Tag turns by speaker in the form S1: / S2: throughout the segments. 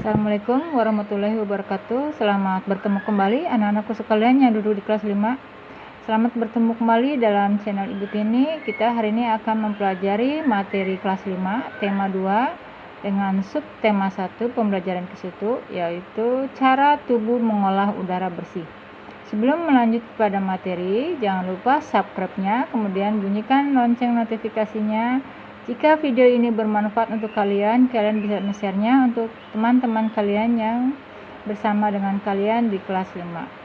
S1: Assalamualaikum warahmatullahi wabarakatuh. Selamat bertemu kembali anak-anakku sekalian yang duduk di kelas 5. Selamat bertemu kembali dalam channel Ibu Tini. Kita hari ini akan mempelajari materi kelas 5 tema 2 dengan sub tema 1 pembelajaran ke situ, yaitu cara tubuh mengolah udara bersih. Sebelum melanjut kepada materi, jangan lupa subscribe-nya, kemudian bunyikan lonceng notifikasinya. Jika video ini bermanfaat untuk kalian bisa share-nya untuk teman-teman kalian yang bersama dengan kalian di kelas 5.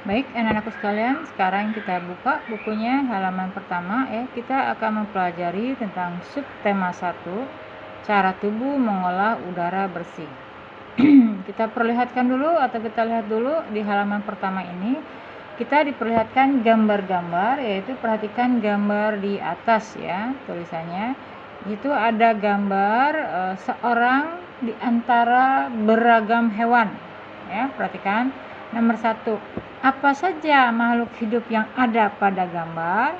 S1: Baik, anak-anakku sekalian, sekarang kita buka bukunya halaman pertama. Kita akan mempelajari tentang sub tema 1, cara tubuh mengolah udara bersih. Kita perlihatkan dulu atau kita lihat dulu di halaman pertama ini. Kita diperlihatkan gambar-gambar, yaitu perhatikan gambar di atas ya, tulisannya. Itu ada gambar seorang di antara beragam hewan. Ya, perhatikan. Nomor 1, apa saja makhluk hidup yang ada pada gambar?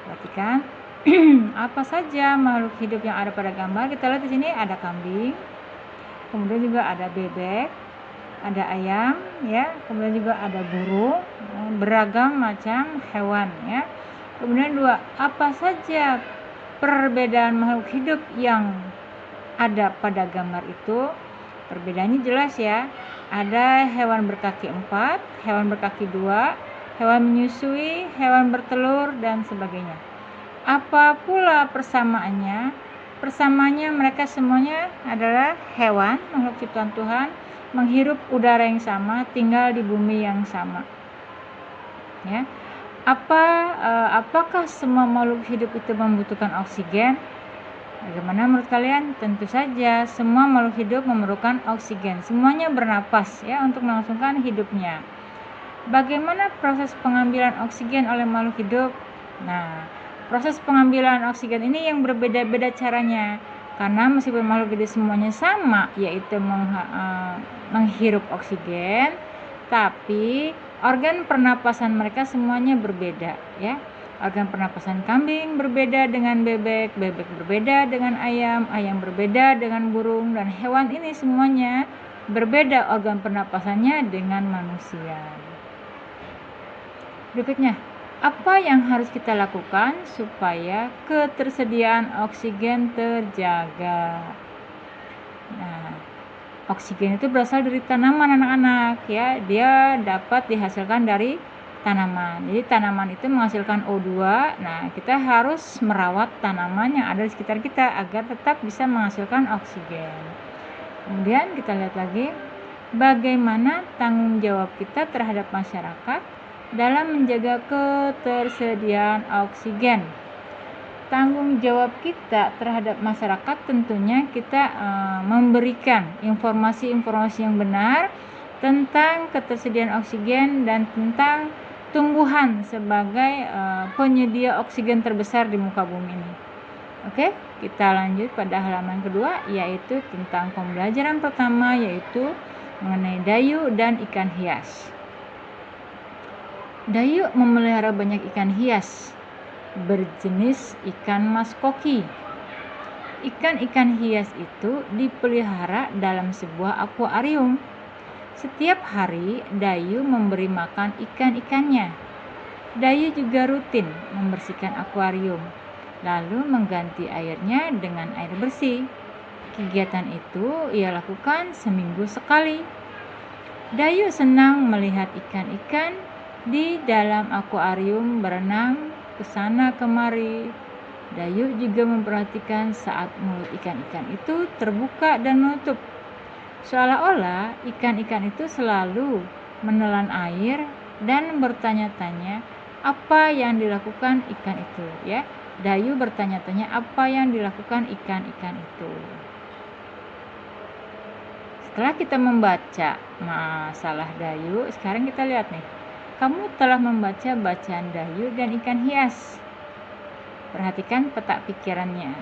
S1: Perhatikan. Apa saja makhluk hidup yang ada pada gambar? Kita lihat di sini ada kambing, kemudian juga ada bebek, ada ayam, ya. Kemudian juga ada burung, beragam macam hewan, ya. Kemudian 2, apa saja perbedaan makhluk hidup yang ada pada gambar itu? Perbedaannya jelas ya. Ada hewan berkaki 4, hewan berkaki 2, hewan menyusui, hewan bertelur, dan sebagainya. Apa pula persamaannya? Persamaannya mereka semuanya adalah hewan, makhluk ciptaan Tuhan, menghirup udara yang sama, tinggal di bumi yang sama. Ya. Apakah semua makhluk hidup itu membutuhkan oksigen? Bagaimana menurut kalian? Tentu saja semua makhluk hidup memerlukan oksigen. Semuanya bernapas ya untuk melangsungkan hidupnya. Bagaimana proses pengambilan oksigen oleh makhluk hidup? Nah, proses pengambilan oksigen ini yang berbeda-beda caranya. Karena meskipun makhluk hidup semuanya sama, yaitu menghirup oksigen, tapi organ pernapasan mereka semuanya berbeda ya. Organ pernapasan kambing berbeda dengan bebek, bebek berbeda dengan ayam, ayam berbeda dengan burung, dan hewan ini semuanya berbeda organ pernapasannya dengan manusia. Berikutnya, apa yang harus kita lakukan supaya ketersediaan oksigen terjaga? Nah, oksigen itu berasal dari tanaman anak-anak ya, dia dapat dihasilkan dari tanaman. Jadi tanaman itu menghasilkan O2. Nah, kita harus merawat tanaman yang ada di sekitar kita agar tetap bisa menghasilkan oksigen. Kemudian kita lihat lagi bagaimana tanggung jawab kita terhadap masyarakat dalam menjaga ketersediaan oksigen. Tanggung jawab kita terhadap masyarakat tentunya kita memberikan informasi-informasi yang benar tentang ketersediaan oksigen dan tentang tumbuhan sebagai penyedia oksigen terbesar di muka bumi ini. Oke, kita lanjut pada halaman kedua, yaitu tentang pembelajaran pertama, yaitu mengenai dayu dan ikan hias. Dayu memelihara banyak ikan hias berjenis ikan mas koki. Ikan-ikan hias itu dipelihara dalam sebuah akuarium. Setiap hari Dayu memberi makan ikan-ikannya. Dayu juga rutin membersihkan akuarium, lalu mengganti airnya dengan air bersih. Kegiatan itu ia lakukan seminggu sekali. Dayu senang melihat ikan-ikan di dalam akuarium berenang ke sana kemari. Dayu juga memperhatikan saat mulut ikan-ikan itu terbuka dan menutup. Seolah-olah ikan-ikan itu selalu menelan air dan bertanya-tanya apa yang dilakukan ikan itu ya. Dayu bertanya-tanya apa yang dilakukan ikan-ikan itu. Setelah kita membaca masalah Dayu, sekarang kita lihat nih. Kamu telah membaca bacaan Dayu dan ikan hias. Perhatikan peta pikirannya.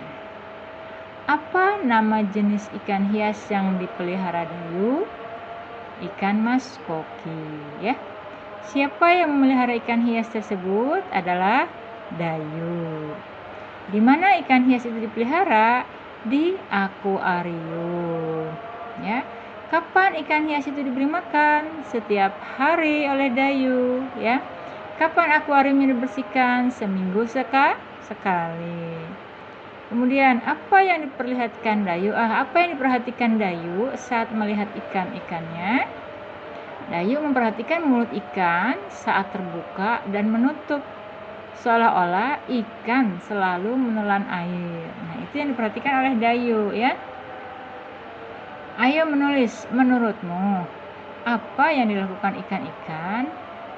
S1: Apa nama jenis ikan hias yang dipelihara Dayu? Ikan mas koki, ya. Siapa yang memelihara ikan hias tersebut adalah Dayu. Di mana ikan hias itu dipelihara? Di akuarium, ya. Kapan ikan hias itu diberi makan? Setiap hari oleh Dayu, ya. Kapan akuarium ini dibersihkan? Seminggu sekali. Kemudian apa yang diperlihatkan Dayu? Apa yang diperhatikan Dayu saat melihat ikan-ikannya? Dayu memperhatikan mulut ikan saat terbuka dan menutup, seolah-olah ikan selalu menelan air. Nah, itu yang diperhatikan oleh Dayu, ya. Ayo menulis, menurutmu apa yang dilakukan ikan-ikan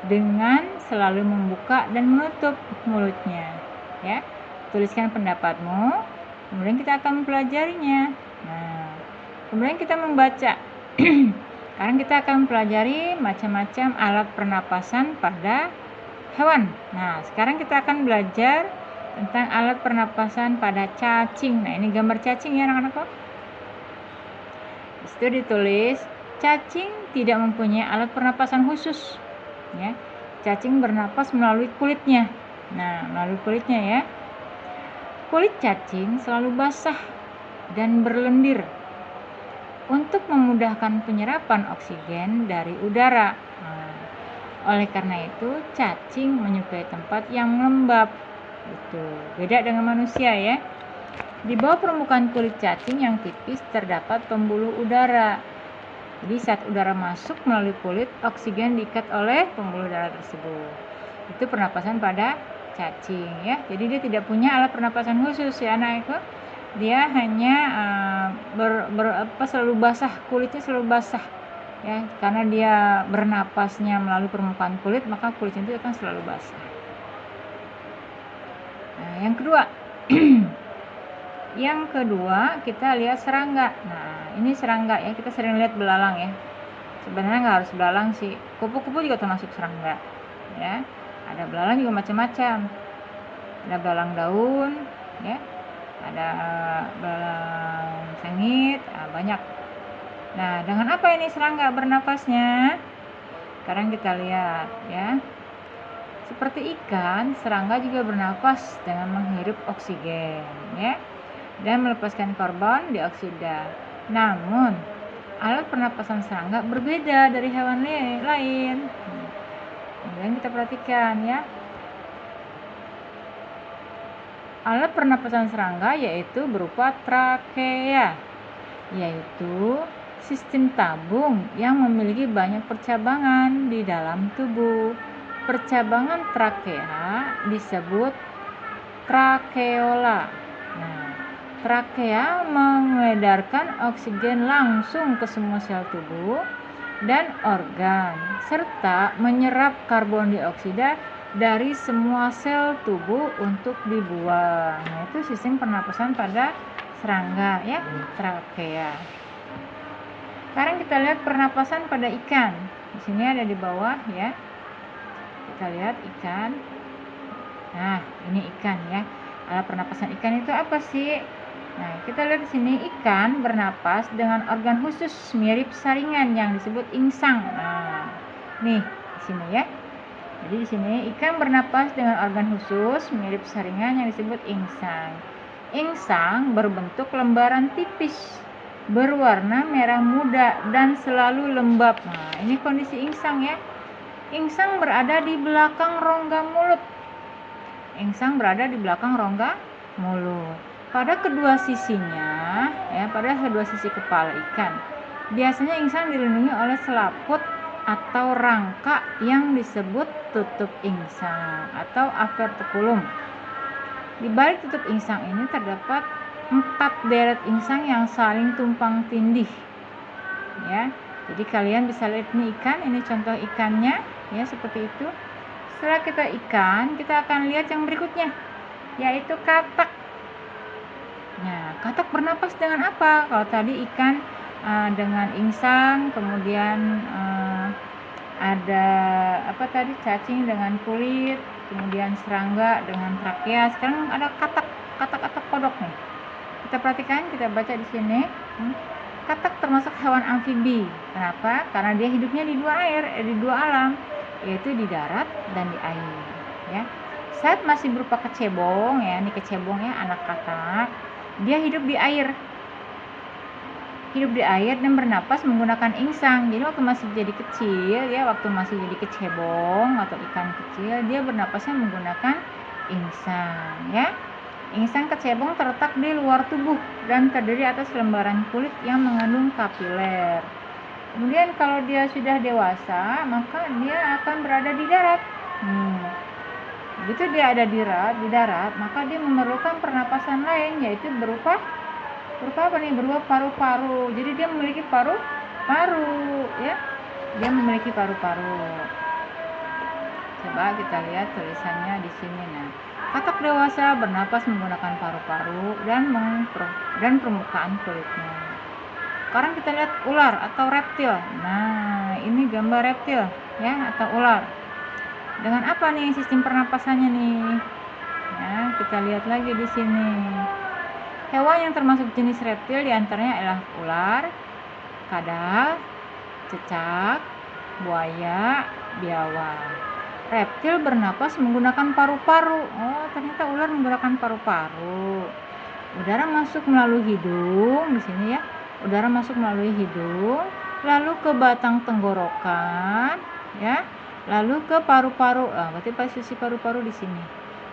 S1: dengan selalu membuka dan menutup mulutnya, ya. Tuliskan pendapatmu, kemudian kita akan mempelajarinya. Nah, kemudian kita membaca. Sekarang kita akan mempelajari macam-macam alat pernapasan pada hewan. Nah, sekarang kita akan belajar tentang alat pernapasan pada cacing. Nah, ini gambar cacing ya anak-anakku. Di situ ditulis, cacing tidak mempunyai alat pernapasan khusus. Ya, cacing bernapas melalui kulitnya. Nah, melalui kulitnya ya. Kulit cacing selalu basah dan berlendir untuk memudahkan penyerapan oksigen dari udara. Nah, oleh karena itu, cacing menyukai tempat yang lembab. Itu beda dengan manusia ya. Di bawah permukaan kulit cacing yang tipis terdapat pembuluh udara. Jadi saat udara masuk melalui kulit, oksigen diikat oleh pembuluh udara tersebut. Itu pernapasan pada cacing ya. Jadi dia tidak punya alat pernapasan khusus ya anak-anakku. Dia hanya selalu basah, kulitnya selalu basah ya, karena dia bernapasnya melalui permukaan kulit, maka kulitnya itu akan selalu basah. Nah, yang kedua yang kedua kita lihat serangga. Nah, ini serangga ya, kita sering lihat belalang ya. Sebenarnya nggak harus belalang sih, kupu-kupu juga termasuk serangga ya. Ada belalang juga macam-macam. Ada belalang daun ya, ada belalang sengit, banyak. Nah, dengan apa ini serangga bernapasnya? Sekarang kita lihat ya. Seperti ikan, serangga juga bernapas dengan menghirup oksigen ya, dan melepaskan karbon dioksida. Namun, alat pernapasan serangga berbeda dari hewan lain. Kemudian kita perhatikan ya. Alat pernapasan serangga yaitu berupa trakea, yaitu sistem tabung yang memiliki banyak percabangan di dalam tubuh. Percabangan trakea disebut trakeola. Nah, trakea mengedarkan oksigen langsung ke semua sel tubuh dan organ, serta menyerap karbon dioksida dari semua sel tubuh untuk dibuang. Nah, itu sistem pernapasan pada serangga ya, trakea. Sekarang kita lihat pernapasan pada ikan. Di sini ada di bawah ya. Kita lihat ikan. Nah, ini ikan ya. Alat pernapasan ikan itu apa sih? Nah, kita lihat di sini ikan bernapas dengan organ khusus mirip saringan yang disebut insang. Nah, nih di sini ya. Jadi di sini ikan bernapas dengan organ khusus mirip saringan yang disebut insang. Insang berbentuk lembaran tipis, berwarna merah muda dan selalu lembab. Nah, ini kondisi insang ya. Insang berada di belakang rongga mulut. Insang berada di belakang rongga mulut. Pada kedua sisinya, ya, pada kedua sisi kepala ikan, biasanya insang dilindungi oleh selaput atau rangka yang disebut tutup insang atau apertukulum. Di balik tutup insang ini terdapat 4 deret insang yang saling tumpang tindih. Ya, jadi kalian bisa lihat ini ikan, ini contoh ikannya, ya seperti itu. Setelah kita ikan, kita akan lihat yang berikutnya, yaitu katak. Nah, katak bernapas dengan apa? Kalau tadi ikan dengan insang, kemudian ada apa tadi, cacing dengan kulit, kemudian serangga dengan trakea. Sekarang ada katak kodok nih. kita perhatikan, kita baca di sini. Katak termasuk hewan amfibi. Kenapa? Karena dia hidupnya di di dua alam, yaitu di darat dan di air. Ya. Saat masih berupa kecebong, ya, ini kecebong ya, anak katak, dia hidup di air. Hidup di air dan bernapas menggunakan insang. Jadi waktu masih jadi kecil, ya, waktu masih jadi kecebong atau ikan kecil, dia bernapasnya menggunakan insang, ya. Insang kecebong terletak di luar tubuh dan terdiri atas lembaran kulit yang mengandung kapiler. Kemudian kalau dia sudah dewasa, maka dia akan berada di darat. Begitu dia ada di darat, maka dia memerlukan pernapasan lain, yaitu berupa apa nih? Berupa paru-paru. Jadi dia memiliki paru-paru, ya. Dia memiliki paru-paru. Coba kita lihat tulisannya di sini. Nah, katak dewasa bernapas menggunakan paru-paru dan permukaan kulitnya. Sekarang kita lihat ular atau reptil. Nah, ini gambar reptil, ya, atau ular. Dengan apa nih sistem pernapasannya nih? Ya, kita lihat lagi di sini. Hewan yang termasuk jenis reptil diantaranya adalah ular, kadal, cecak, buaya, biawak. Reptil bernapas menggunakan paru-paru. Oh, ternyata ular menggunakan paru-paru. Udara masuk melalui hidung di sini, ya. Udara masuk melalui hidung, lalu ke batang tenggorokan, ya. Lalu ke paru-paru. Berarti posisi paru-paru di sini.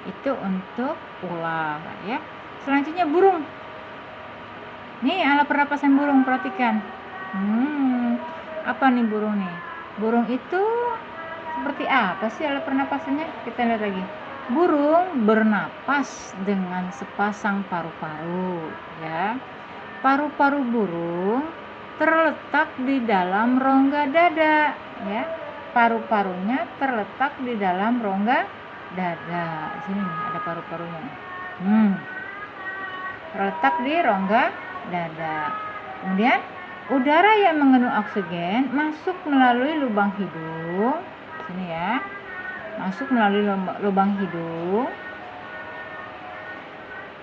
S1: Itu untuk ular, ya. Selanjutnya burung. Nih alat pernapasan burung, perhatikan. Apa nih burung nih? Burung itu seperti apa sih alat pernapasannya? Kita lihat lagi. Burung bernapas dengan sepasang paru-paru, ya. Paru-paru burung terletak di dalam rongga dada, ya. Paru-parunya terletak di dalam rongga dada. Di sini nih ada paru-parunya. Terletak di rongga dada. Kemudian udara yang mengandung oksigen masuk melalui lubang hidung. Sini ya. Masuk melalui lubang hidung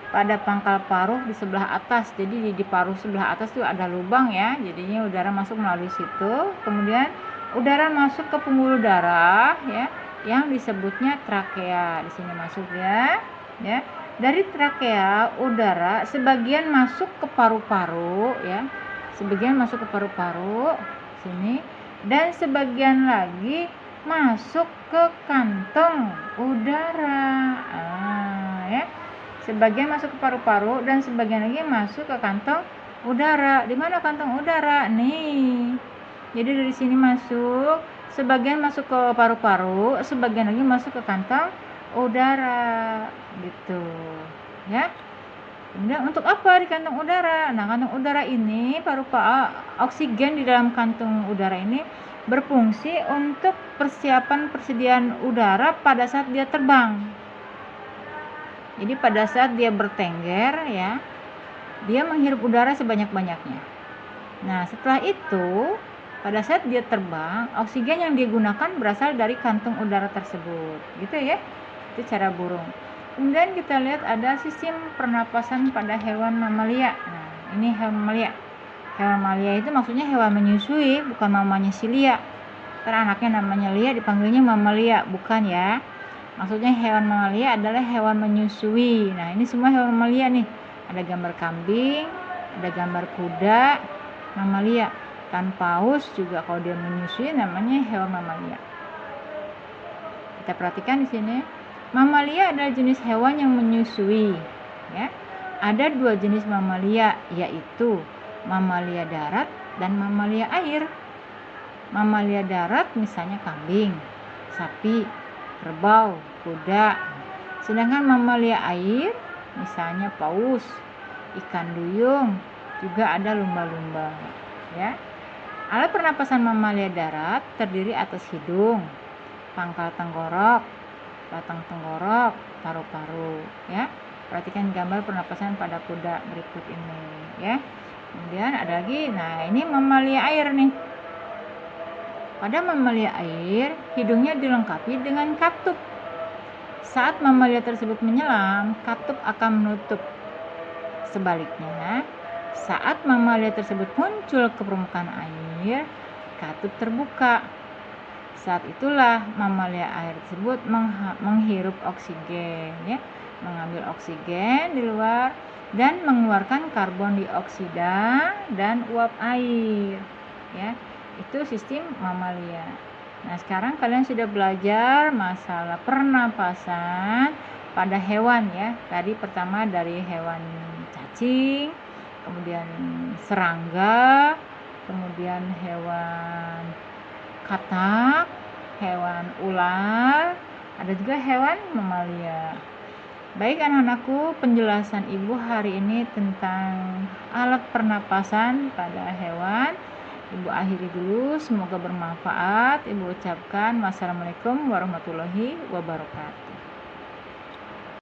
S1: pada pangkal paruh di sebelah atas. Jadi di paruh sebelah atas tuh ada lubang, ya. Jadinya udara masuk melalui situ. Kemudian udara masuk ke pembuluh darah, ya, yang disebutnya trakea. Di sini masuk, ya. Ya. Dari trakea, udara sebagian masuk ke paru-paru, ya. Sebagian masuk ke paru-paru sini, dan sebagian lagi masuk ke kantong udara. Ya. Sebagian masuk ke paru-paru dan sebagian lagi masuk ke kantong udara. Di mana kantong udara? Nih. Jadi dari sini masuk, sebagian masuk ke paru-paru, sebagian lagi masuk ke kantong udara, gitu, ya. Kemudian untuk apa di kantong udara? Nah, kantong udara ini, paru-paru, oksigen di dalam kantong udara ini berfungsi untuk persiapan persediaan udara pada saat dia terbang. Jadi pada saat dia bertengger, ya, dia menghirup udara sebanyak-banyaknya. Nah, setelah itu, pada saat dia terbang, oksigen yang digunakan berasal dari kantung udara tersebut, gitu ya. Itu cara burung. Kemudian kita lihat ada sistem pernapasan pada hewan mamalia. Nah, ini hewan mamalia. Hewan mamalia itu maksudnya hewan menyusui, bukan mamanya si Lia. Karena anaknya namanya Lia dipanggilnya mamalia, bukan, ya. Maksudnya hewan mamalia adalah hewan menyusui. Nah, ini semua hewan mamalia nih. Ada gambar kambing, ada gambar kuda, mamalia. Ikan paus juga kalau dia menyusui namanya hewan mamalia. Kita perhatikan di sini. Mamalia adalah jenis hewan yang menyusui, ya. Ada dua jenis mamalia, yaitu mamalia darat dan mamalia air. Mamalia darat misalnya kambing, sapi, kerbau, kuda. Sedangkan mamalia air misalnya paus, ikan duyung, juga ada lumba-lumba, ya. Alat pernapasan mamalia darat terdiri atas hidung, pangkal tenggorok, batang tenggorok, paru-paru, ya. Perhatikan gambar pernapasan pada kuda berikut ini, ya. Kemudian ada lagi, nah ini mamalia air nih. Pada mamalia air, hidungnya dilengkapi dengan katup. Saat mamalia tersebut menyelam, katup akan menutup Sebaliknya, saat mamalia tersebut muncul ke permukaan air, katup terbuka. Saat itulah mamalia air tersebut menghirup oksigen, ya, mengambil oksigen di luar dan mengeluarkan karbon dioksida dan uap air, ya. Itu sistem mamalia. Nah, sekarang kalian sudah belajar masalah pernapasan pada hewan, ya. Tadi pertama dari hewan cacing, kemudian serangga, kemudian hewan katak, hewan ular, ada juga hewan mamalia. Baik anak-anakku, penjelasan Ibu hari ini tentang alat pernapasan pada hewan Ibu akhiri dulu, semoga bermanfaat. Ibu ucapkan wassalamualaikum warahmatullahi wabarakatuh.